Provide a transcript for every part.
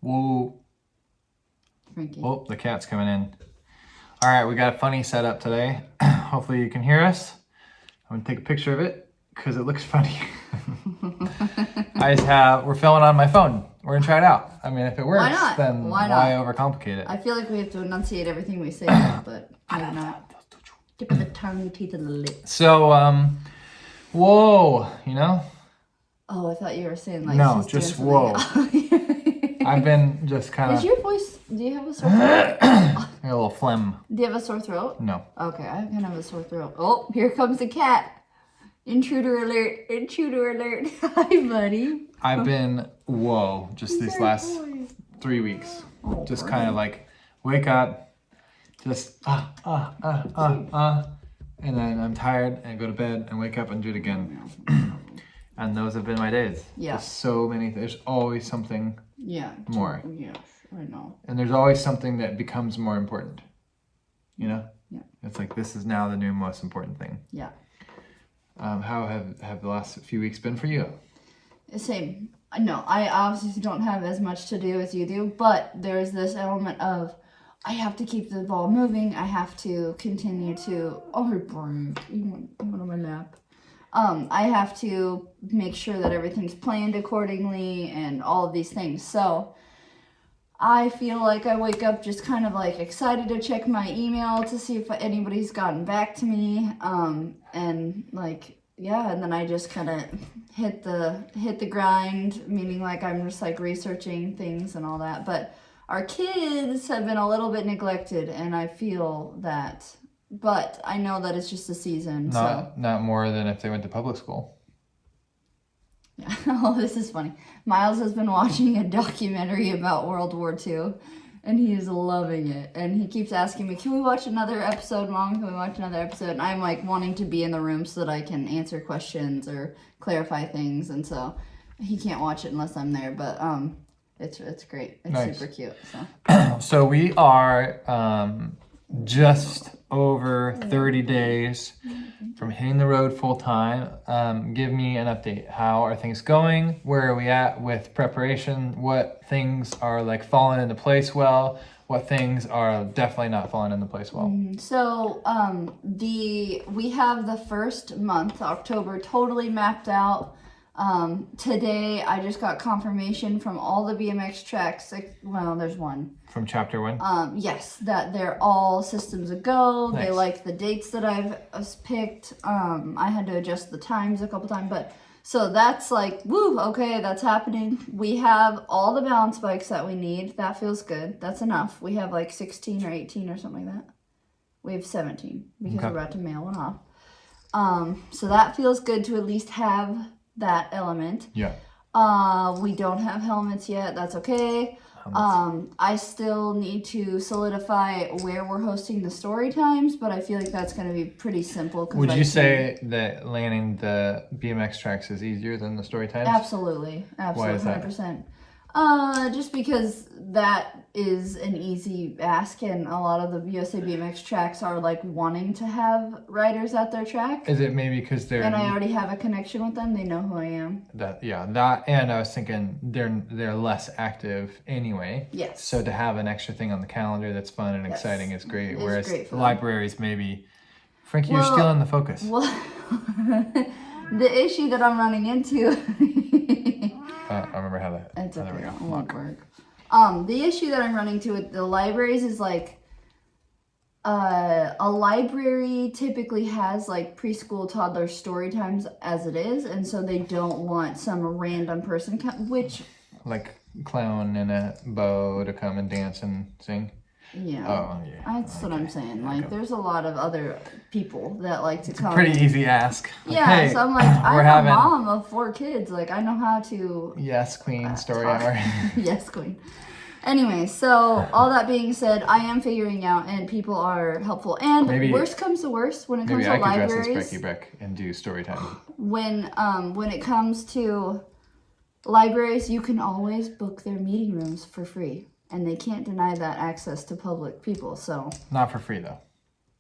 Whoa. Frankie. Oh, the cat's coming in. All right, we got a funny setup today. Hopefully you can hear us. I'm gonna take a picture of it because it looks funny. We're filming on my phone. We're gonna try it out. I mean, if it works, then why overcomplicate it? I feel like we have to enunciate everything we say, but maybe not. Tip of the tongue, teeth of the lip. So, whoa, you know? Oh, I thought you were saying like no, just whoa. I've been just kind of. Is your voice? Do you have a sore throat? A little phlegm. Do you have a sore throat? No. Okay, I kind of have a sore throat. Oh, here comes the cat. Intruder alert! Intruder alert! Hi, buddy. I've been just these last 3 weeks. Just kind of like wake up, just and then I'm tired and go to bed and wake up and do it again. And those have been my days. Yeah. Just so many. There's always something. Yeah. More. Yeah, I know. And there's always something that becomes more important. You know? Yeah. It's like this is now the new most important thing. Yeah. How have the last few weeks been for you? Same. No, I obviously don't have as much to do as you do, but there's this element of I have to keep the ball moving. I have to continue to. Oh, her brain. You want on my nap. I have to make sure that everything's planned accordingly and all of these things. So I feel like I wake up just kind of like excited to check my email to see if anybody's gotten back to me. And like, yeah, and then I just kind of hit the grind, meaning like I'm just like researching things and all that. But our kids have been a little bit neglected, and I feel that. But I know that it's just a season. Not more than if they went to public school. Yeah. Oh, this is funny. Miles has been watching a documentary about World War II, and he is loving it. And he keeps asking me, "Can we watch another episode, Mom? Can we watch another episode?" And I'm like wanting to be in the room so that I can answer questions or clarify things. And so he can't watch it unless I'm there. But it's great. It's nice. Super cute. So we are just over 30 days from hitting the road full time. Give me an update. How are things going? Where are we at with preparation? What things are like falling into place well? What things are definitely not falling into place well? So we have the first month, October, totally mapped out. Today I just got confirmation from all the BMX tracks. Well, there's one. From chapter 1? Yes, that they're all systems a go. Nice. They like the dates that I've picked. I had to adjust the times a couple times, but so that's like, woo, okay, that's happening. We have all the balance bikes that we need. That feels good. That's enough. We have like 16 or 18 or something like that. We have 17 because we're about to mail one off. So that feels good to at least have that element. Yeah. We don't have helmets yet. That's okay. I still need to solidify where we're hosting the story times, but I feel like that's going to be pretty simple. Would you say that landing the BMX tracks is easier than the story times? Absolutely. Why is that? 100%. Just because that is an easy ask, and a lot of the USA BMX tracks are like wanting to have riders at their track. Is it maybe because they're... And I already have a connection with them. They know who I am. That and I was thinking they're less active anyway. Yes. So to have an extra thing on the calendar that's fun and exciting is great. It's Whereas great for libraries maybe... Frankie, you're stealing the focus. Well, the issue that I'm running into... I remember how that... It's okay. There we go. It won't work. The issue that I'm running to with the libraries is like a library typically has like preschool toddler story times as it is, and so they don't want some random person which like clown in a bow to come and dance and sing. Yeah. Oh yeah. That's what I'm saying. Like there's a lot of other people that like to come. Pretty easy ask. Yeah, hey, so I'm like, I'm a mom of 4 kids. Like I know how to. Yes, queen. Story hour. Yes, queen. Anyway, so all that being said, I am figuring out, and people are helpful. And worst comes to worst, when it comes to libraries. Maybe I could dress as Brecky Breck and do story time. When it comes to libraries, you can always book their meeting rooms for free, and they can't deny that access to public people. So not for free though.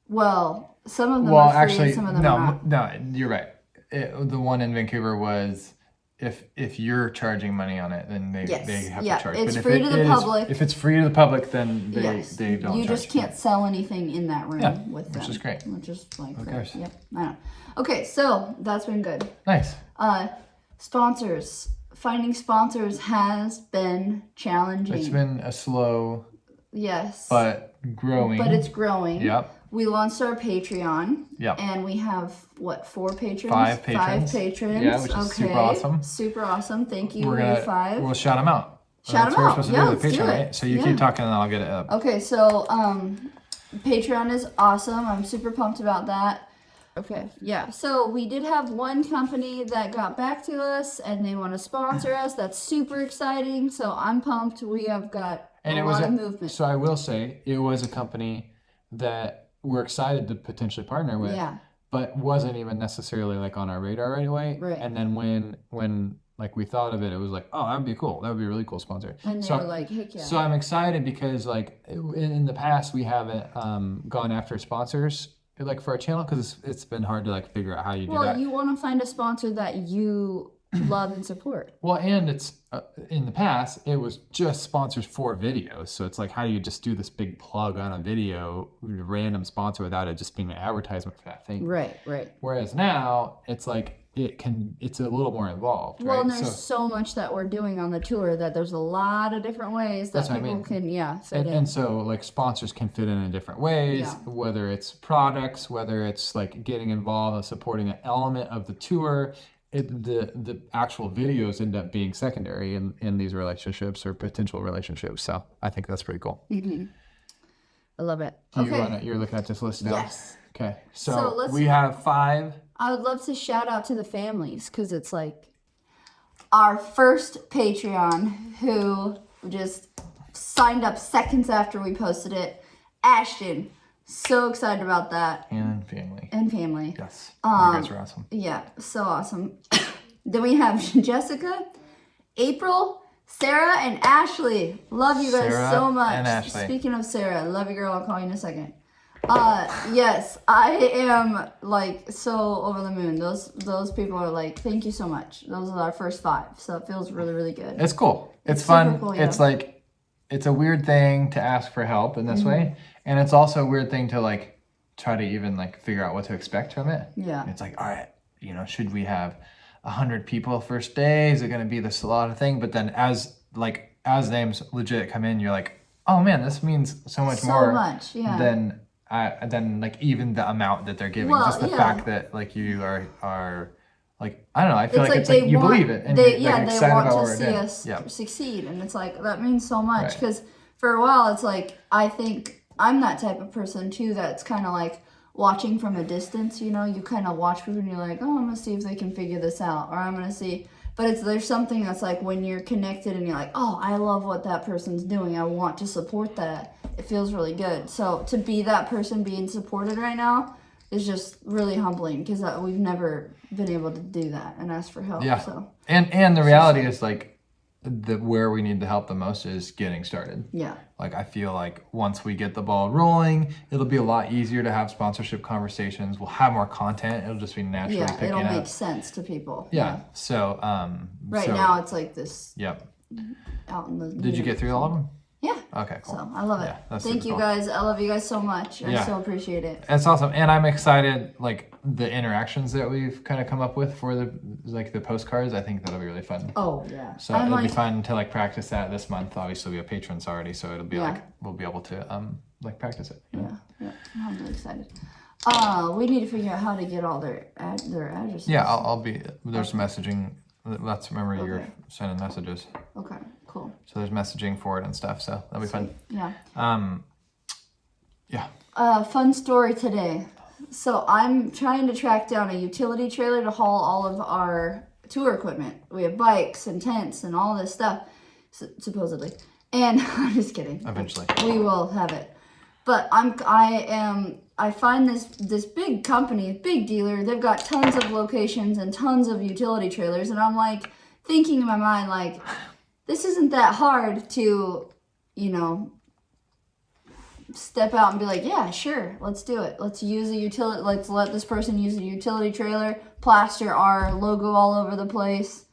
Well, some of them are free, actually, and some of them are not. No, you're right. The one in Vancouver was if you're charging money on it, then they have to charge. It's but free to the public. If it's free to the public, then they don't. You just can't sell anything in that room with them, which is great. Which is like Of great. course. Yep, I know. Okay, so that's been good. Nice. Sponsors. Finding sponsors has been challenging. It's been a slow, but growing. But it's growing. Yep. We launched our Patreon. Yep. And we have, 4 patrons? 5 patrons. 5 patrons. Yeah, which is super awesome. Super awesome. Thank you, We're 5. We'll shout them out. Shout them out. That's what we're supposed to do with the Patreon, right? So you keep talking and I'll get it up. Okay, so Patreon is awesome. I'm super pumped about that. Okay, yeah. So we did have one company that got back to us and they want to sponsor us. That's super exciting. So I'm pumped. We have got a lot of movement. So I will say it was a company that we're excited to potentially partner with, but wasn't even necessarily like on our radar right away. Right. And then when like we thought of it, it was like, oh, that would be cool. That would be a really cool sponsor. And they were like, heck yeah. So I'm excited because like in the past we haven't gone after sponsors like for our channel because it's been hard to like figure out how you do that. Well, you want to find a sponsor that you love and support. Well, and it's in the past it was just sponsors for videos, so it's like how do you just do this big plug on a video, random sponsor without it just being an advertisement for that thing? Right. Whereas now it's like it's a little more involved. Well, right? and there's so much that we're doing on the tour that there's a lot of different ways that people can fit in. And so like sponsors can fit in different ways, whether it's products, whether it's like getting involved and supporting an element of the tour. The actual videos end up being secondary in these relationships or potential relationships. So I think that's pretty cool. Mm-hmm. I love it. You're looking at this list now? Yes. Okay. So we have 5. I would love to shout out to the families because it's like our first Patreon who just signed up seconds after we posted it. Ashton. So excited about that. And family. Yes. You guys are awesome. Yeah, so awesome. Then we have Jessica, April, Sarah, and Ashley. Love you guys so much. And Ashley. Speaking of Sarah, love you, girl. I'll call you in a second. Yes, I am like so over the moon. Those people are like, thank you so much. Those are our first 5, so it feels really, really good. It's cool. It's fun. Cool, yeah. It's like it's a weird thing to ask for help in this way, and it's also a weird thing to like try to even like figure out what to expect from it. Yeah. And it's like, all right, should we have 100 people first day? Is it going to be this a lot of thing? But then as names legit come in, you're like, oh man, this means so much more than like even the amount that they're giving. Just the fact that like you are like, I don't know, I feel it's like you believe it and you're like excited about what we're doing. They want to see us succeed, and it's like that means so much because for a while it's like I think I'm that type of person too that's kind of like watching from a distance, you kind of watch people and you're like, oh, I'm gonna see if they can figure this out, or I'm gonna see, but there's something that's like when you're connected and you're like, oh, I love what that person's doing, I want to support that. It feels really good. So to be that person being supported right now is just really humbling because we've never been able to do that and ask for help. Yeah. So. And the reality is like where we need the help the most is getting started. Yeah. Like I feel like once we get the ball rolling, it'll be a lot easier to have sponsorship conversations. We'll have more content. It'll just be naturally picking up. It'll make sense to people. Yeah. So right now it's like this. Yep. Out in the. Did you get through all of them? Yeah. Okay, cool. So I love it. Yeah, Thank you guys. I love you guys so much. I so appreciate it. It's awesome. And I'm excited, like the interactions that we've kind of come up with for the postcards. I think that'll be really fun. Oh yeah. So it'll be fun to like practice that this month. Obviously we have patrons already, so it'll be like we'll be able to like practice it. Yeah. I'm really excited. We need to figure out how to get all their addresses. Yeah, I'll be there's messaging. Let's remember you're sending messages. Okay, cool. So there's messaging for it and stuff, so that'll be fun. Yeah. Yeah. Fun story today. So I'm trying to track down a utility trailer to haul all of our tour equipment. We have bikes and tents and all this stuff, supposedly. And I'm just kidding. Eventually. We will have it. But I find this big company, big dealer. They've got tons of locations and tons of utility trailers, and I'm like thinking in my mind like, this isn't that hard to, step out and be like, yeah, sure, let's do it. Let's use a utility. Let's let this person use a utility trailer, plaster our logo all over the place.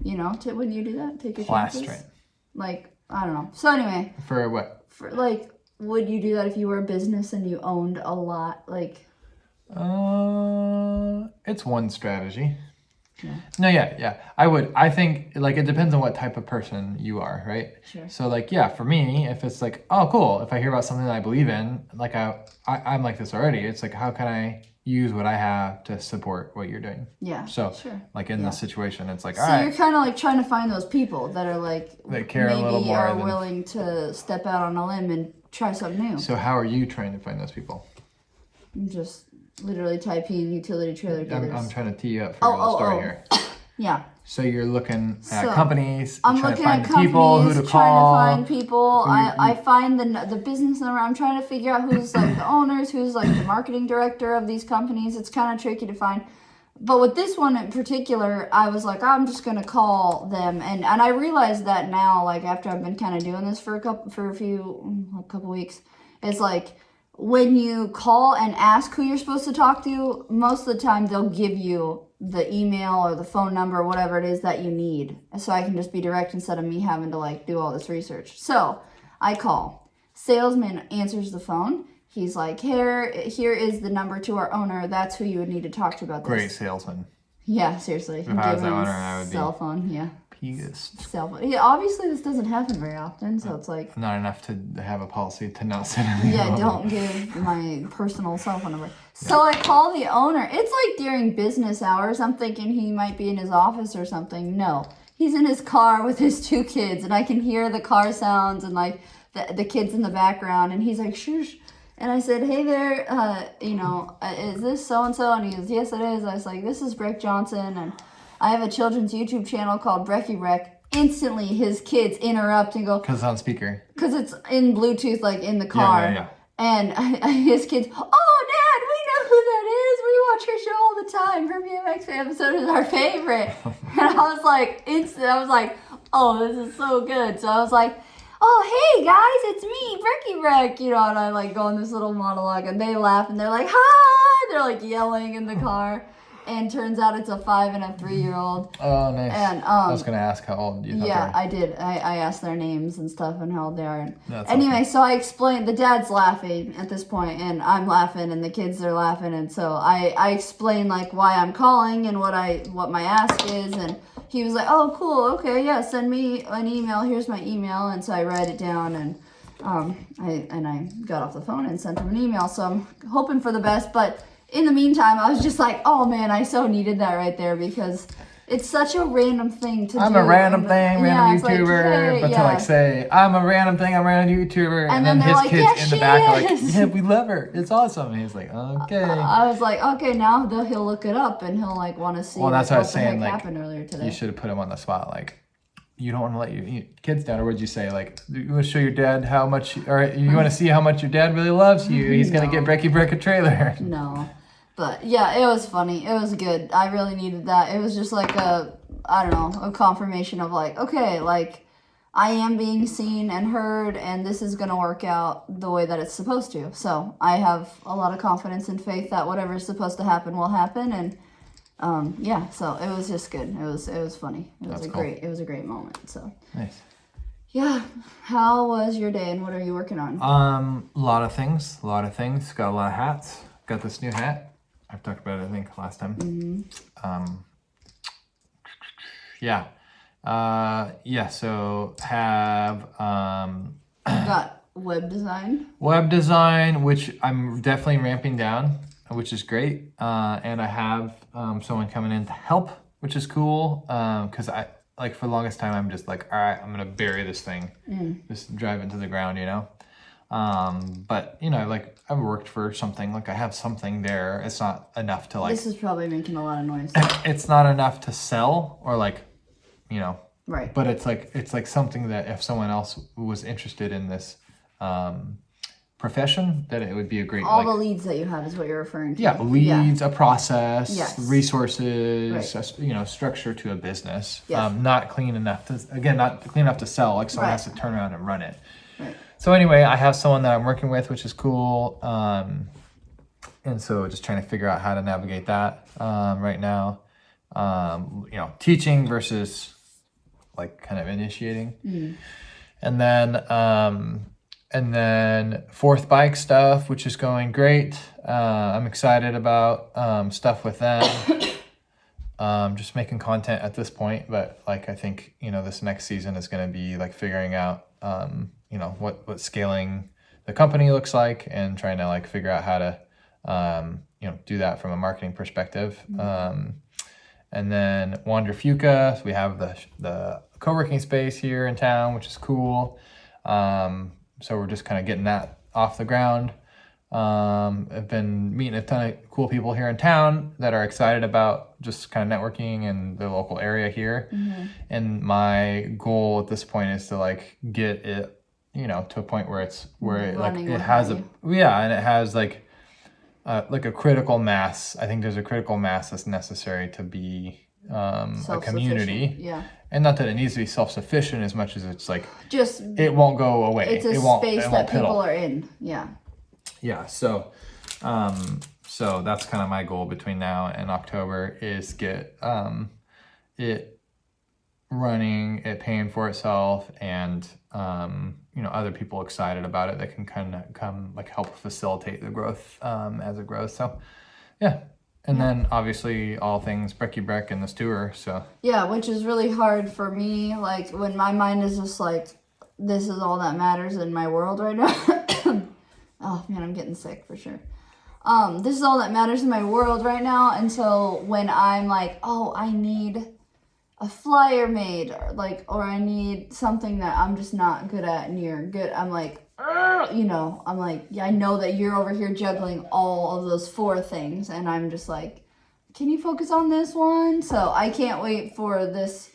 You know, when you do that, take your Plastering. chances. Like, I don't know. So anyway. For what? For like, would you do that if you were a business and you owned a lot? Like. It's one strategy. Yeah. No, yeah. I would. I think like it depends on what type of person you are, right? Sure. So like, yeah, for me, if it's like, oh, cool. If I hear about something that I believe in, like I'm like this already. It's like, how can I use what I have to support what you're doing? Yeah. So sure. like in this situation, it's like, so all right. You're kind of like trying to find those people that are like That care a little more are willing to step out on a limb and try something new. So how are you trying to find those people? I'm just literally typing utility trailer dealers. I'm trying to tee you up for a little story here. Yeah. So you're looking at companies, I'm trying looking to find at the people, who to call. trying to find people. I find the business number. I'm trying to figure out who's like the owners, who's like the marketing director of these companies. It's kind of tricky to find. But with this one in particular, I was like, I'm just gonna call them, and I realized that now, like after I've been kind of doing this for a couple weeks, it's like when you call and ask who you're supposed to talk to, most of the time they'll give you the email or the phone number or whatever it is that you need, so I can just be direct instead of me having to like do all this research. So I call. Salesman answers the phone. He's like, here is the number to our owner. That's who you would need to talk to about this. Great salesman. Yeah, seriously. If I was the owner, I would cell phone, yeah. Pissed. Cell phone. Yeah, obviously this doesn't happen very often, so it's like not enough to have a policy to not send anything. Yeah, don't give my personal cell phone number. So I call the owner. It's like during business hours. I'm thinking he might be in his office or something. No, he's in his car with his 2 kids, and I can hear the car sounds and like the kids in the background. And he's like, shush. And I said, hey there, is this so-and-so? And he goes, yes, it is. I was like, this is Breck Johnson, and I have a children's YouTube channel called Brecky Breck. Instantly, his kids interrupt and go... Because it's on speaker. Because it's in Bluetooth, like, in the car. Yeah. And his kids, oh, Dad, we know who that is. We watch her show all the time. Her BMX episode is our favorite. And I was like, oh, this is so good. So I was like... oh, hey guys, it's me, Brecky Breck, and I like go on this little monologue, and they laugh, and they're like, hi, they're like yelling in the car, and turns out it's a 5 and a 3-year-old. Oh, nice. And I was gonna ask how old you thought they were. I did. I asked their names and stuff and how old they are. And anyway, so I explained. The dad's laughing at this point, and I'm laughing, and the kids are laughing, and so I explained like why I'm calling and what my ask is, and he was like, oh, cool, okay, yeah, send me an email. Here's my email. And so I write it down, and I got off the phone and sent him an email. So I'm hoping for the best. But in the meantime, I was just like, oh, man, I so needed that right there because it's such a random thing to do. I'm a random thing, random YouTuber. Like, hey, but to like say, I'm a random thing, I'm a random YouTuber. And then his like, kids in the back are like, is. yeah, we love her. It's awesome. And he's like, okay. I was like, okay, now he'll look it up and he'll like want to see that's what I was saying, heck like, happened earlier today. You should have put him on the spot. Like, you don't want to let your kids down. Or what'd you say? Like, you want to show your dad how much, or you want to see how much your dad really loves you. He's going to get Brecky Breck a trailer. No. But yeah, it was funny. It was good. I really needed that. It was just like a confirmation of like, okay, like I am being seen and heard, and this is going to work out the way that it's supposed to. So I have a lot of confidence and faith that whatever is supposed to happen will happen. And so it was just good. It was funny. It was it was a great moment. So nice. Yeah. How was your day, and what are you working on? A lot of things. Got a lot of hats. Got this new hat. I've talked about it, I think, last time. Mm-hmm. So have got web design, which I'm definitely ramping down, which is great. And I have someone coming in to help, which is cool. Because I like for the longest time I'm just like, all right, I'm gonna bury this thing, just drive into the ground, But like I've worked for something, like I have something there. It's not enough to like. This is probably making a lot of noise. It's not enough to sell or like, Right. But it's like something that if someone else was interested in this profession, that it would be a great. All the leads that you have is what you're referring to. Yeah, leads, a process, yes. Resources, structure to a business. Yes. Not clean enough to sell. Like someone has to turn around and run it. Right. So anyway, I have someone that I'm working with, which is cool. And so just trying to figure out how to navigate that right now. Teaching versus like kind of initiating. Mm. And then fourth bike stuff, which is going great. I'm excited about stuff with them. Just making content at this point, but like I think this next season is going to be like figuring out what scaling the company looks like and trying to like figure out how to do that from a marketing perspective. And then Wander Fuca, so we have the co-working space here in town, which is cool. So we're just kind of getting that off the ground. I've been meeting a ton of cool people here in town that are excited about just kind of networking in the local area here. Mm-hmm. And my goal at this point is to like get it, to a point where it has and it has like a critical mass. I think there's a critical mass that's necessary to be a community. Yeah. And not that it needs to be self-sufficient as much as it's like just it won't go away. It's a space that people are in. Yeah. Yeah. So that's kind of my goal between now and October is get it running, it paying for itself, and other people excited about it that can kind of come like help facilitate the growth as it grows. So yeah. And then obviously all things Brecky Breck and this tour. So yeah, which is really hard for me. Like when my mind is just like, this is all that matters in my world right now. Oh man, I'm getting sick for sure. This is all that matters in my world right now until when I'm like, oh, I need a flyer made or I need something that I'm just not good at near good. I'm like, I'm like, yeah, I know that you're over here juggling all of those 4 things. And I'm just like, can you focus on this one? So I can't wait for this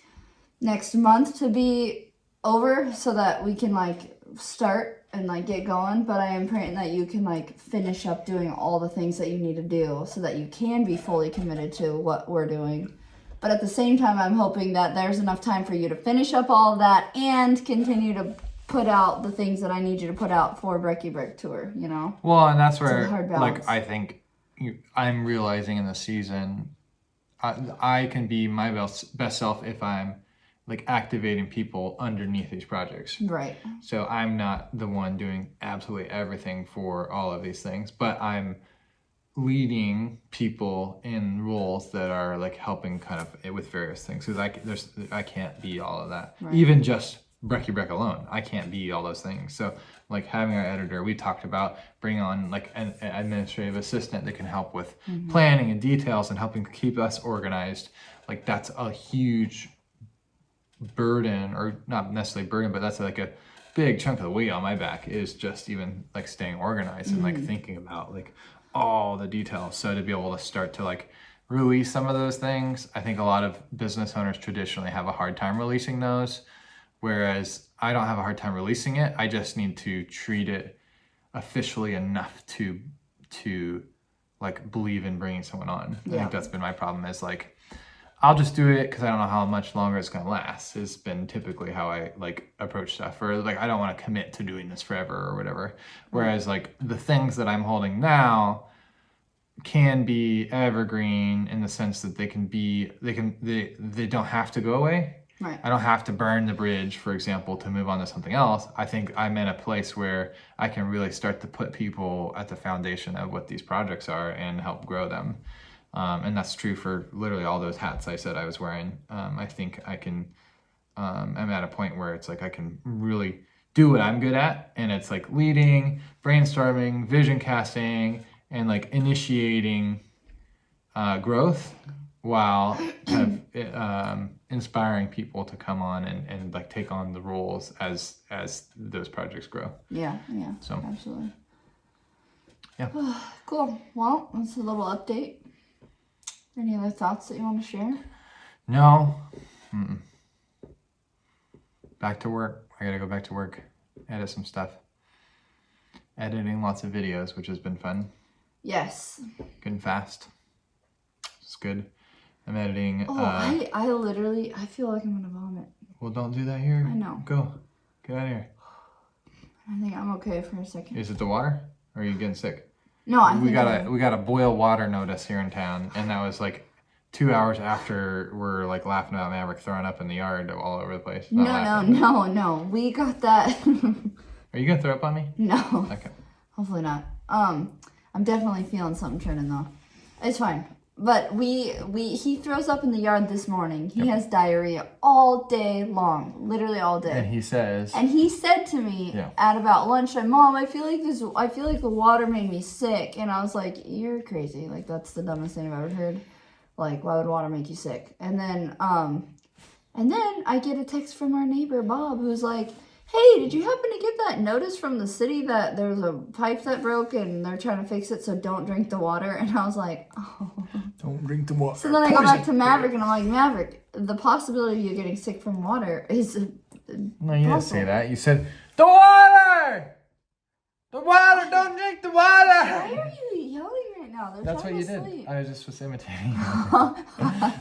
next month to be over so that we can like start and like get going. But I am praying that you can like finish up doing all the things that you need to do so that you can be fully committed to what we're doing. But at the same time, I'm hoping that there's enough time for you to finish up all of that and continue to put out the things that I need you to put out for Brecky Breck Tour, Well, and that's where, like, I think I'm realizing in the season, I can be my best self if I'm, like, activating people underneath these projects. Right. So I'm not the one doing absolutely everything for all of these things, but I'm leading people in roles that are, like, helping kind of with various things. Because I can't be all of that. Right. Even just Brecky Breck alone, I can't be all those things. So like having our editor, we talked about bringing on like an administrative assistant that can help with planning and details and helping keep us organized. Like that's a huge burden, or not necessarily burden, but that's like a big chunk of the weight on my back is just even like staying organized and like thinking about like all the details. So to be able to start to like release some of those things, I think a lot of business owners traditionally have a hard time releasing those. Whereas I don't have a hard time releasing it. I just need to treat it officially enough to like believe in bringing someone on. Yeah. I think that's been my problem is like, I'll just do it because I don't know how much longer it's going to last. Has been typically how I like approach stuff. Or like, I don't want to commit to doing this forever or whatever. Whereas like the things that I'm holding now can be evergreen in the sense that they don't have to go away. Right. I don't have to burn the bridge, for example, to move on to something else. I think I'm in a place where I can really start to put people at the foundation of what these projects are and help grow them. And that's true for literally all those hats I said I was wearing. I think I can, I'm at a point where it's like I can really do what I'm good at. And it's like leading, brainstorming, vision casting, and like initiating growth while kind of inspiring people to come on and like take on the roles as those projects grow. Yeah, so absolutely. Yeah. Cool. Well, that's a little update. Any other thoughts that you want to share? No. Back to work. I gotta go back to work, edit some stuff. Editing lots of videos, which has been fun. Yes. Good and fast. It's good. I'm editing. I literally feel like I'm gonna vomit. Well, don't do that here. I know. Go. Get out of here. I think I'm okay for a second. Is it the water? Or are you getting sick? No, we got a boil water notice here in town, and that was like 2 hours after we're like laughing about Maverick throwing up in the yard all over the place. No. We got that. Are you gonna throw up on me? No. Okay. Hopefully not. I'm definitely feeling something turning though. It's fine. But he throws up in the yard this morning. He has diarrhea all day long, literally all day. And he said to me at about lunchtime, Mom, I feel like the water made me sick. And I was like, you're crazy. Like, that's the dumbest thing I've ever heard. Like, why would water make you sick? And then I get a text from our neighbor Bob, who's like, hey, did you happen to get that notice from the city that there's a pipe that broke and they're trying to fix it, so don't drink the water? And I was like, oh. Don't drink the water. So then I go back to Maverick and I'm like, Maverick, the possibility of you getting sick from water is No, you didn't say that. You said, the water! The water! Don't drink the water! Why are you yelling right now? That's what you did. I was imitating you.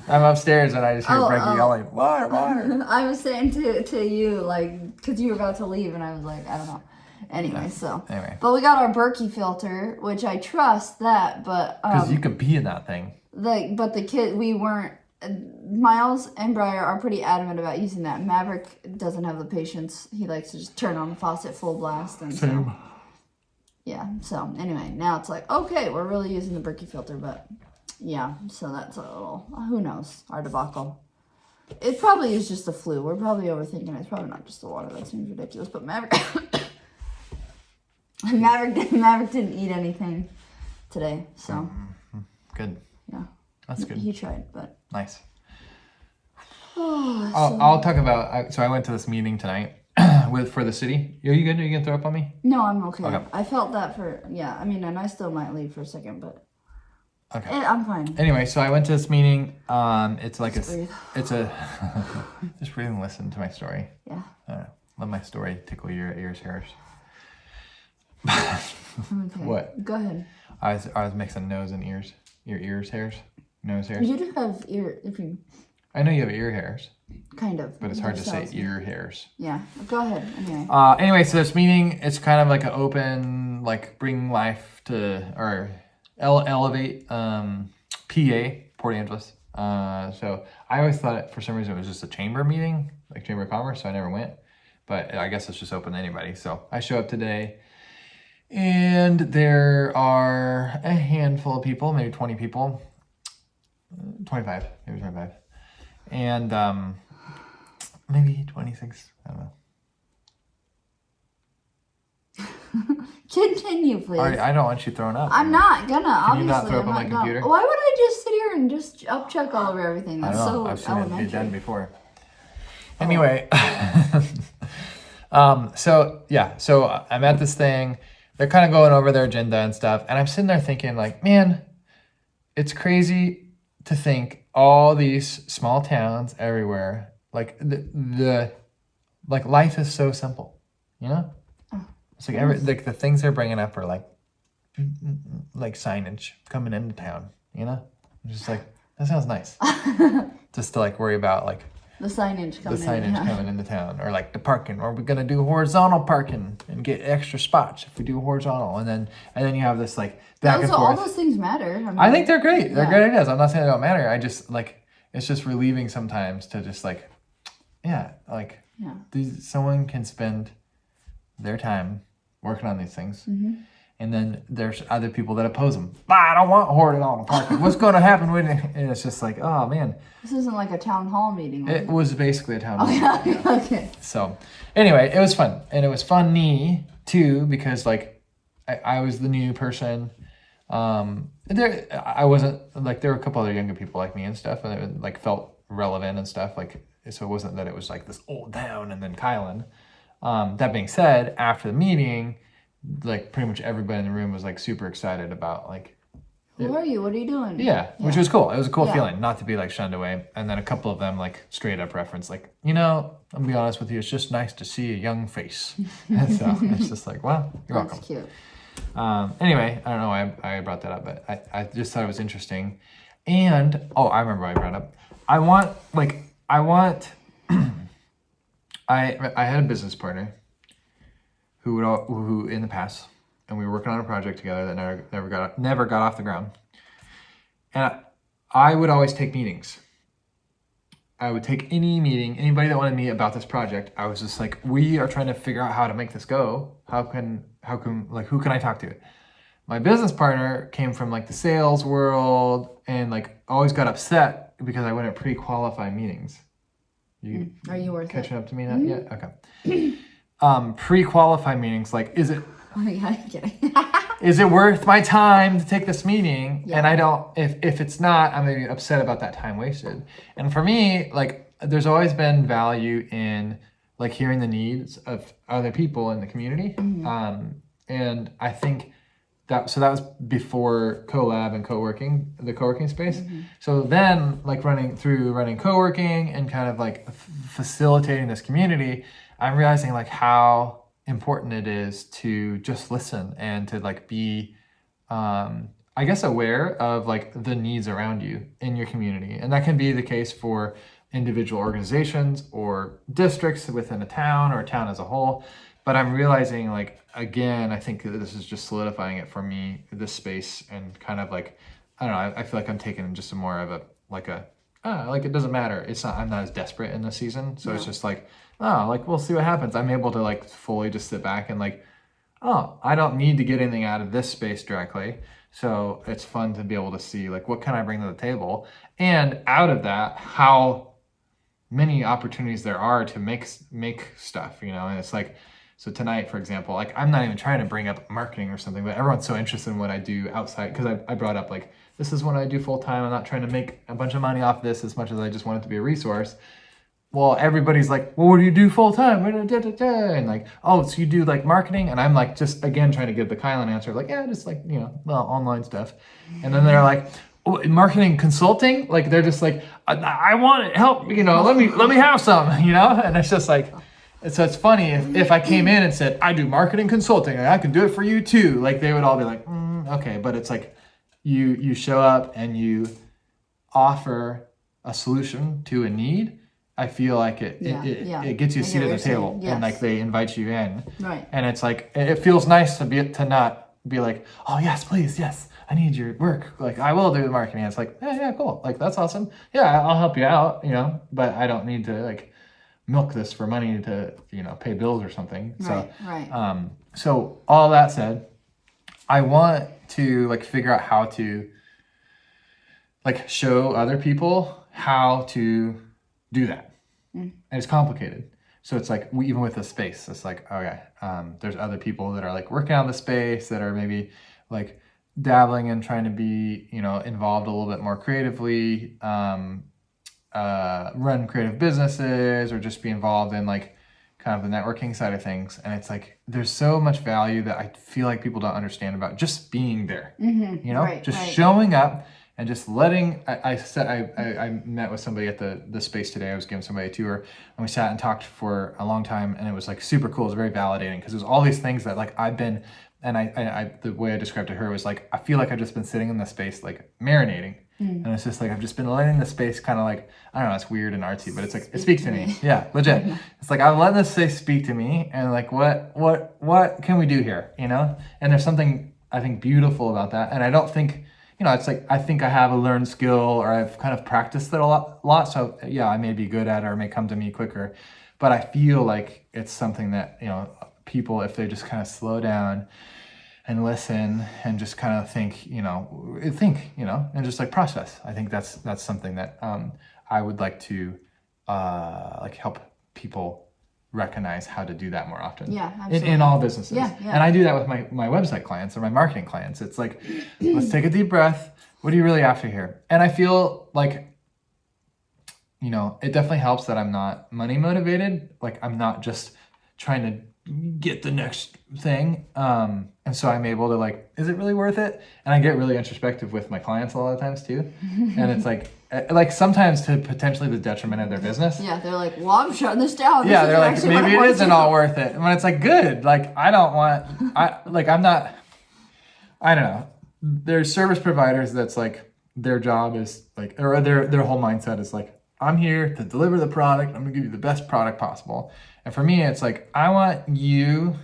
I'm upstairs and I just hear Brecky yelling, water, water. I was saying to you, like, because you were about to leave and I was like, I don't know. Anyway. But we got our Berkey filter, which I trust that, but... Because you could pee in that thing. But the kid, we weren't... Miles and Briar are pretty adamant about using that. Maverick doesn't have the patience. He likes to just turn on the faucet full blast. And Same. So anyway, now it's like, okay, we're really using the Berkey filter, but yeah, so that's a little, who knows, our debacle. It probably is just the flu. We're probably overthinking it. It's probably not just the water. That seems ridiculous, but Maverick didn't eat anything today, so. Good. Yeah. That's good. He tried, but. Nice. I'll talk about, so I went to this meeting tonight for the city. Are you good? Are you going to throw up on me? No, I'm okay. I felt that and I still might leave for a second, but. Okay. I'm fine. Anyway, so I went to this meeting. It's like just just breathe and listen to my story. Yeah. Let my story tickle your ears hairs. Okay. What? Go ahead. I was mixing nose and ears. Your ears hairs? Nose hairs? You do have I know you have ear hairs. Kind of. But it's hard to say ear hairs. Yeah. Go ahead. Anyway, so this meeting, it's kind of like an open, like bring life to, or elevate PA, Port Angeles. So I always thought for some reason it was just a chamber meeting, like Chamber of Commerce, so I never went. But I guess it's just open to anybody. So I show up today. And there are a handful of people, maybe 20 people, 25, maybe 25, and maybe 26, I don't know. Continue, please. I don't want you throwing up. I'm not gonna, obviously. Can you not throw up on my computer? Why would I just sit here and just upchuck all over everything? That's I don't know. so I've seen elementary. it be done before. Anyway, so I'm at this thing. They're kind of going over their agenda and stuff. And I'm sitting there thinking like, man, it's crazy to think all these small towns everywhere, like the like life is so simple, you know? It's like the things they're bringing up are like signage coming into town, you know? I'm just like, that sounds nice. Just to like worry about like the signage coming into town, or like the parking, or we're gonna do horizontal parking and get extra spots if we do horizontal, and then you have this like back and forth. All those things matter. I think they're great. They're great ideas. I'm not saying they don't matter. I just like it's just relieving sometimes to just like, someone can spend their time working on these things. And then there's other people that oppose them. I don't want horizontal parking. What's going to happen with it? And it's just like, oh man. This isn't like a town hall meeting. It was basically a town hall meeting. Yeah. Okay. So anyway, it was fun. And it was funny too, because like I was the new person. I wasn't like, there were a couple other younger people like me and stuff, and it like felt relevant and stuff. Like, so it wasn't that it was like this old town and then Kylan. That being said, after the meeting, like pretty much everybody in the room was like super excited about like, who are you? What are you doing? Yeah, which was cool. It was a cool feeling not to be like shunned away. And then a couple of them like straight up reference like, I'm gonna be honest with you, it's just nice to see a young face. And so it's just like, wow, you're welcome. That's cute. Anyway, I don't know why I brought that up, but I just thought it was interesting. And I remember why I brought it up. I had a business partner who in the past, and we were working on a project together that never got off the ground. And I would always take meetings. I would take any meeting, anybody that wanted to meet about this project. I was just like, we are trying to figure out how to make this go. How can like, who can I talk to? My business partner came from like the sales world and like always got upset because I wouldn't pre-qualify meetings. Are you worth catching it? up to me now? Yeah, okay. Pre-qualify meetings, like, is it Oh my God, I'm kidding. is it worth my time to take this meeting? Yeah. And I don't, if it's not, I'm gonna be upset about that time wasted. And for me, like, there's always been value in like hearing the needs of other people in the community. And I think that was before collab and the co-working space. So then like running co-working and kind of like facilitating this community, I'm realizing like how important it is to just listen and to like be I guess aware of like the needs around you in your community. And that can be the case for individual organizations or districts within a town or a town as a whole. But I'm realizing like, again, I think that this is just solidifying it for me, this space, and kind of like, I don't know, I feel like I'm taking just a more of a, like it doesn't matter. I'm not as desperate in this season. So it's just like, like we'll see what happens. I'm able to like fully just sit back and like, I don't need to get anything out of this space directly. So it's fun to be able to see like, what can I bring to the table? And out of that, how many opportunities there are to make stuff, and it's like, so tonight, for example, like I'm not even trying to bring up marketing or something, but everyone's so interested in what I do outside because I brought up like, this is what I do full time. I'm not trying to make a bunch of money off this as much as I just want it to be a resource. Well, everybody's like, well, what do you do full time? And like, oh, so you do like marketing? And I'm like, just again, trying to give the Kylan answer, like, yeah, just like, online stuff. And then they're like, oh, marketing consulting? Like, they're just like, I want it, help, let me have some, And it's just like, so it's funny if I came in and said, I do marketing consulting and I can do it for you too. Like they would all be like, okay. But it's like, you show up and you offer a solution to a need. I feel like it gets you a seat at the table. Yes. And like they invite you in. Right. And it's like, it feels nice to not be like, oh yes, please, yes, I need your work. Like I will do the marketing. It's like, yeah, cool. Like that's awesome. Yeah, I'll help you out, but I don't need to like milk this for money to, pay bills or something. Right. So all that said, I want to like figure out how to like show other people how to do that. And it's complicated. So it's like, even with the space, it's like, okay, there's other people that are like working on the space that are maybe like dabbling and trying to be, involved a little bit more creatively, run creative businesses or just be involved in like kind of the networking side of things. And it's like, there's so much value that I feel like people don't understand about just being there, showing up and just letting, I met with somebody at the space today. I was giving somebody a tour and we sat and talked for a long time and it was like super cool. It was very validating because there's all these things that like I've been, and I the way I described to her was like, I feel like I've just been sitting in the space, like marinating. And it's just like, I've just been letting the space kind of like, I don't know, it's weird and artsy, but it's like, it speaks to me. Yeah, legit. It's like, I'm letting this space speak to me and like, what can we do here? And there's something I think beautiful about that. And I don't think, it's like, I think I have a learned skill or I've kind of practiced it a lot. So yeah, I may be good at it or it may come to me quicker, but I feel like it's something that, people, if they just kind of slow down and listen and just kind of think, and just like process. I think that's something that I would like to like help people recognize how to do that more often. Yeah, absolutely. In all businesses. Yeah. And I do that with my website clients or my marketing clients. It's like, let's take a deep breath. What are you really after here? And I feel like, it definitely helps that I'm not money motivated. Like I'm not just trying to get the next thing. And so I'm able to like, is it really worth it? And I get really introspective with my clients a lot of times too. And it's like sometimes to potentially the detriment of their business. Yeah, they're like, well, I'm shutting this down. Yeah, they're like, maybe it isn't all worth it. And when it's like, good, like I don't know. There's service providers that's like, their job is like, or their whole mindset is like, I'm here to deliver the product. I'm gonna give you the best product possible. And for me, it's like, I want you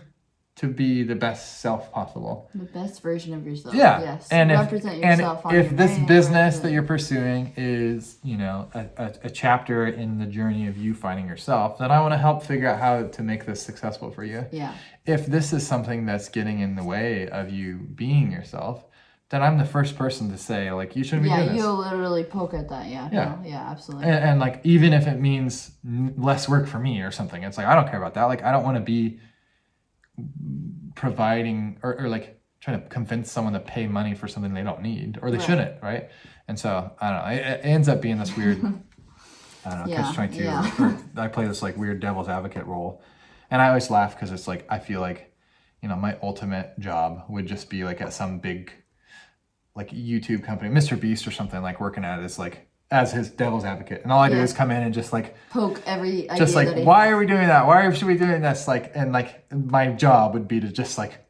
to be the best self possible. The best version of yourself. Yeah. Yes. And represent yourself on if your this brand, business that you're pursuing is, you know, a chapter in the journey of you finding yourself, then I want to help figure out how to make this successful for you. Yeah. If this is something that's getting in the way of you being yourself, then I'm the first person to say, like, you shouldn't be doing this. Yeah, you'll literally poke at that. Yeah. Yeah. No, yeah, absolutely. And like, even if it means less work for me or something, it's like, I don't care about that. Like, I don't want to be providing or like trying to convince someone to pay money for something they don't need or they shouldn't, right? And so I don't know, it ends up being this weird I don't know, catch-22. I play this like weird devil's advocate role, and I always laugh because it's like I feel like, you know, my ultimate job would just be like at some big like YouTube company, Mr. Beast or something, like working at it as like as his devil's advocate, and all I do is come in and just like poke every idea just like that why are we doing that? Why should we be doing this? Like, and like my job would be to just like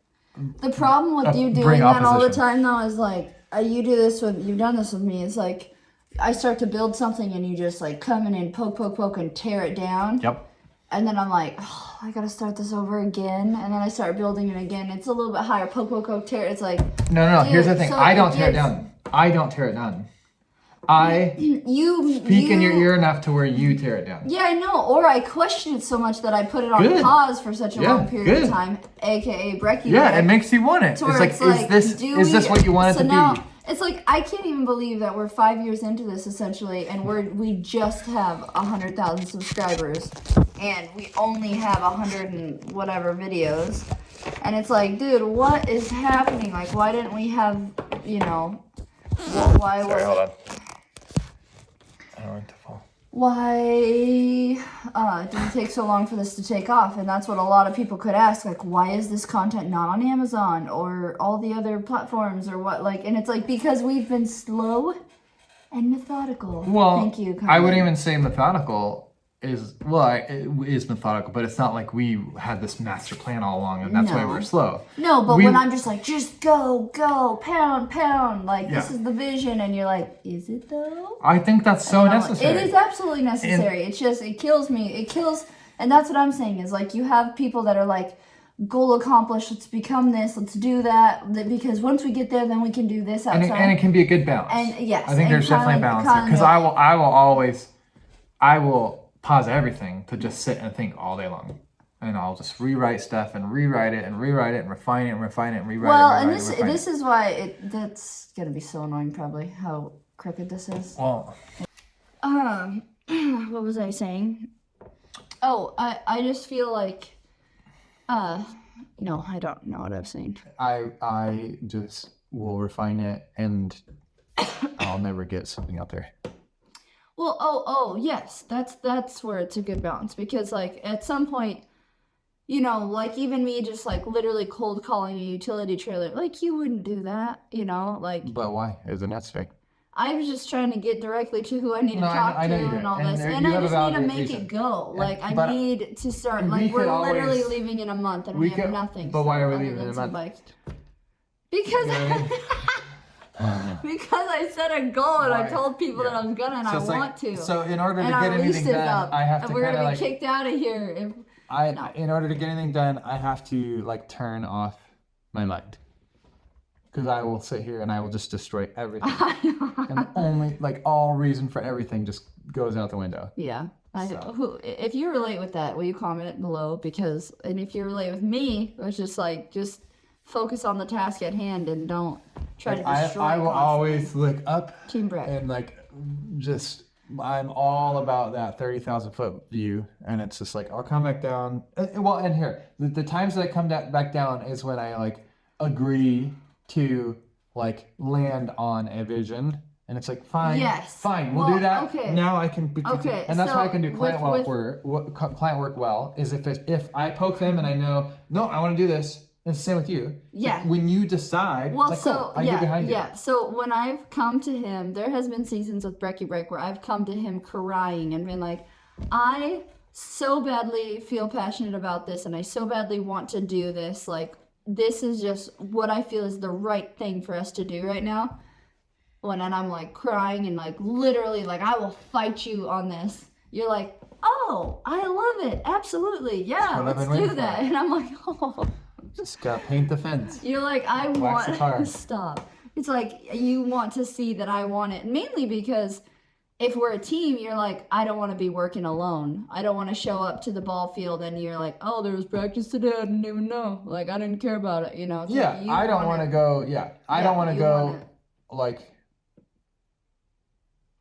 the problem with you doing that all the time though is like you've done this with me. It's like I start to build something and you just like come in and poke and tear it down. Yep. And then I'm like, oh, I gotta start this over again. And then I start building it again. It's a little bit higher. Poke, tear. It's like no. Here's the thing. So I don't tear it down. I don't tear it down. I speak in your ear enough to where you tear it down. Yeah, I know. Or I question it so much that I put it on pause for such a long period of time, aka Brecky. Yeah, it makes you want it. It's like, is this what you want it to be? It's like I can't even believe that we're 5 years into this essentially, and we just have 100,000 subscribers, and we only have 100 and whatever videos, and it's like, dude, what is happening? Like, why didn't we have, you know, why? Sorry, hold on. I don't want to fall. Why did it take so long for this to take off? And that's what a lot of people could ask, like, why is this content not on Amazon or all the other platforms or what? Like, and it's like, because we've been slow and methodical. Well, thank you, Kylan. I wouldn't even say methodical is methodical, but it's not like we had this master plan all along and that's why we're slow. No, but when I'm just like, just go, pound, like this is the vision, and you're like, is it though? I think that's so necessary. It is absolutely necessary. It's just, it kills me. It kills, and that's what I'm saying is like, you have people that are like, goal accomplished, let's become this, let's do that, because once we get there, then we can do this outside. And it can be a good balance. And yes. I think there's definitely a balance there. Because I will pause everything to just sit and think all day long, and I'll just rewrite stuff and rewrite it and refine it and refine it and rewrite it. Well, and this is why that's gonna be so annoying, probably, how crooked this is. Well, what was I saying? Oh, I just feel like no, I don't know what I was saying. I just will refine it and I'll never get something out there. Well, yes, that's where it's a good balance, because like at some point, you know, like even me just like literally cold calling a utility trailer, like you wouldn't do that, you know, like. But why? Is it necessary? I was just trying to get directly to who I need to talk to and all this, and I just need to make it go. Like I need to start. Like we're literally leaving in a month and we have nothing. But why are we leaving in a month? Because. Because I set a goal and I told people that I was gonna and I want to. So in order to get anything done, I have to we're gonna be kicked out of here. In order to get anything done, I have to like turn off my mind. Because I will sit here and I will just destroy everything. And only like all reason for everything just goes out the window. Yeah. If you relate with that, will you comment below? And if you relate with me, it's just like focus on the task at hand and don't try to destroy. I will always look up Team Breck. And like just I'm all about that 30,000 foot view, and it's just like I'll come back down. Well, and here the times that I come back down is when I like agree to like land on a vision, and it's like fine, we'll do that. Okay. Now I can and that's why I can do client work well is if I poke them and I know I want to do this. It's the same with you. Yeah. Like when you decide, I get behind you. Yeah. So when I've come to him, there has been seasons with Brecky Breck where I've come to him crying and been like, I so badly feel passionate about this and I so badly want to do this. Like, this is just what I feel is the right thing for us to do right now. And I'm like crying and like literally like, I will fight you on this. You're like, oh, I love it. Absolutely. Yeah, let's do that. And I'm like, oh. Just gotta paint the fence. You're like, I Wax the car. want stop. It's like you want to see that I want it, mainly because if we're a team, you're like, I don't want to be working alone. I don't want to show up to the ball field and you're like, oh, there was practice today. I didn't even know. Like, I didn't care about it. You know? It's Yeah, like you I don't want to go. Yeah, I don't want to you go. want it. Like,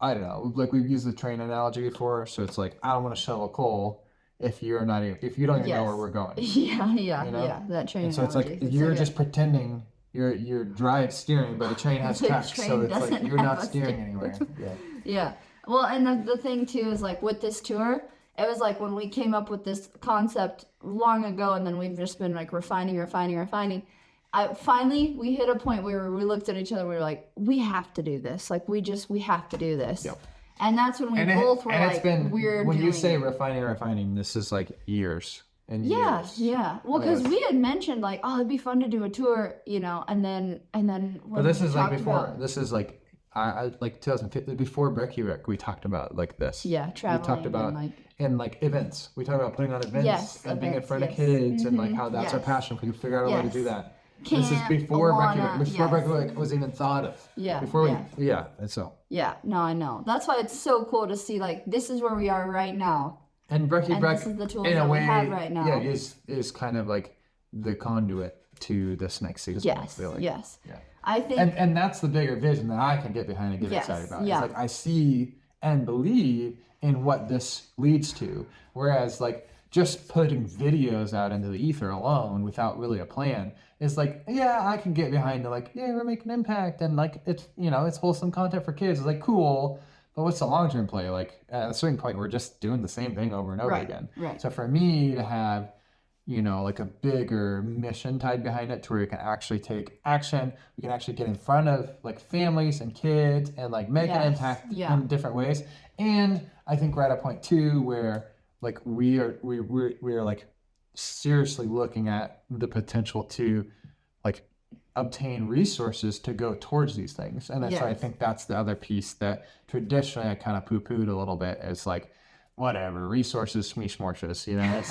I don't know. Like we've used the train analogy before, so it's like I don't want to shovel coal if you're not even, if you don't even know where we're going. Yeah, You know? yeah. That train. And so it's like analogy. you're just pretending you're drive steering, but the train has The tracks, train so it's like doesn't you're have not a steering steering. anywhere. Yeah. Yeah. Well, and the thing too is like with this tour, it was like when we came up with this concept long ago, and then we've just been like refining. Finally, we hit a point where we looked at each other. We were like, we have to do this. Like we have to do this. Yep. And that's when we both were like, it's been, we're when doing you say it. refining, this is like years and Yeah, years. yeah. Well, because we had mentioned like, oh, it'd be fun to do a tour, you know, and then. But this is like before. About, This is like I like 2015 before Brecky Breck. We talked about like this. Yeah, traveling. We talked about and like events. We talked about putting on events and being in front of kids and like how that's our passion. We could figure out a way to do that. This is before Brecky Breck. Before Brecky Breck was even thought of. Yeah. Before we. Yeah. And so. Yeah. No, I know. That's why it's so cool to see like this is where we are right now. And Brecky Breck, this is the tools in a that we way, have right now. yeah, is kind of like the conduit to this next season. Yes. Really. Yes. Yeah. I think. And that's the bigger vision that I can get behind and get excited about. Yeah. It's like I see and believe in what this leads to. Whereas like just putting videos out into the ether alone without really a plan is like, yeah, I can get behind it. Like, yeah, we're making an impact and like it's, you know, it's wholesome content for kids. It's like cool. But what's the long-term play? Like at a certain point, we're just doing the same thing over and over again. Right. So for me to have, you know, like a bigger mission tied behind it to where you can actually take action, we can actually get in front of like families and kids and like make an impact in different ways. And I think we're at a point too where like we are like seriously looking at the potential to like obtain resources to go towards these things. And that's why I think that's the other piece that traditionally I kind of poo-pooed a little bit. It's like, whatever, resources, smeesh-morshes, you know?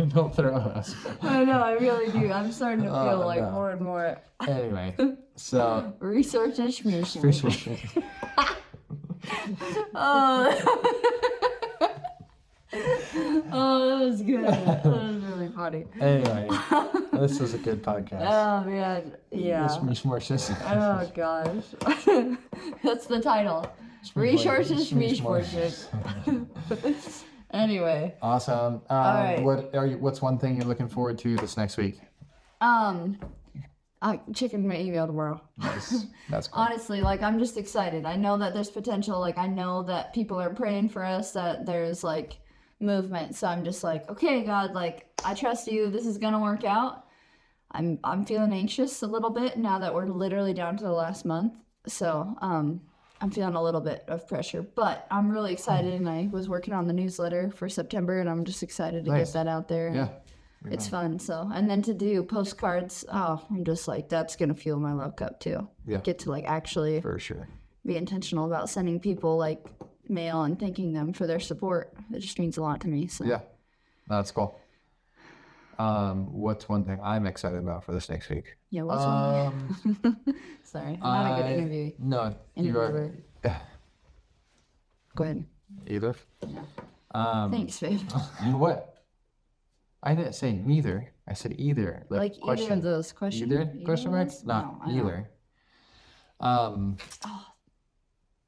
Don't throw us. I know, I really do. I'm starting to feel like more and more. Anyway, so. Resources, Resources. Oh, that was good. That was really funny. Anyway, this was a good podcast. Oh man, yeah. Smeesh-morshes. Oh gosh, that's the title. Resources, smeesh-morshes. Anyway. Awesome. right. What's one thing you're looking forward to this next week? I checking my email tomorrow. Nice. That's cool. Honestly, like I'm just excited. I know that there's potential. Like I know that people are praying for us. That there's like movement. So I'm just like, okay, God, like I trust you. This is gonna work out. I'm feeling anxious a little bit now that we're literally down to the last month. So I'm feeling a little bit of pressure, but I'm really excited. And I was working on the newsletter for September, and I'm just excited to get that out there. Yeah. It's fun. So, and then to do postcards, I'm just like, that's going to fuel my love cup too. Yeah. Get to like actually For sure. be intentional about sending people like mail and thanking them for their support. It just means a lot to me. So Yeah. That's cool. What's one thing I'm excited about for this next week? Yeah, what's one? Sorry, I'm not a good interview. No, you are. Interviewer. Go ahead. Either. Thanks, babe. What? I didn't say neither. I said either. Like either of those questions. Either? Question mark? ones? Not No, I know. either.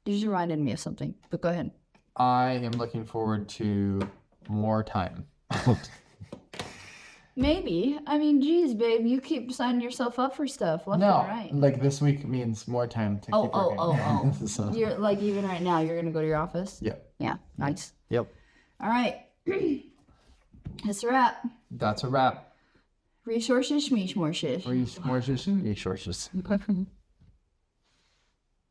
You just reminded me of something, but go ahead. I am looking forward to more time. Maybe. I mean, geez, babe, you keep signing yourself up for stuff left No, and right. like this week means more time to keep working. So, You're like even right now, you're gonna go to your office. yep. Yeah, nice. Yep. All right, that's a wrap. That's a wrap. Resources, schmeesh, more shit. Resources.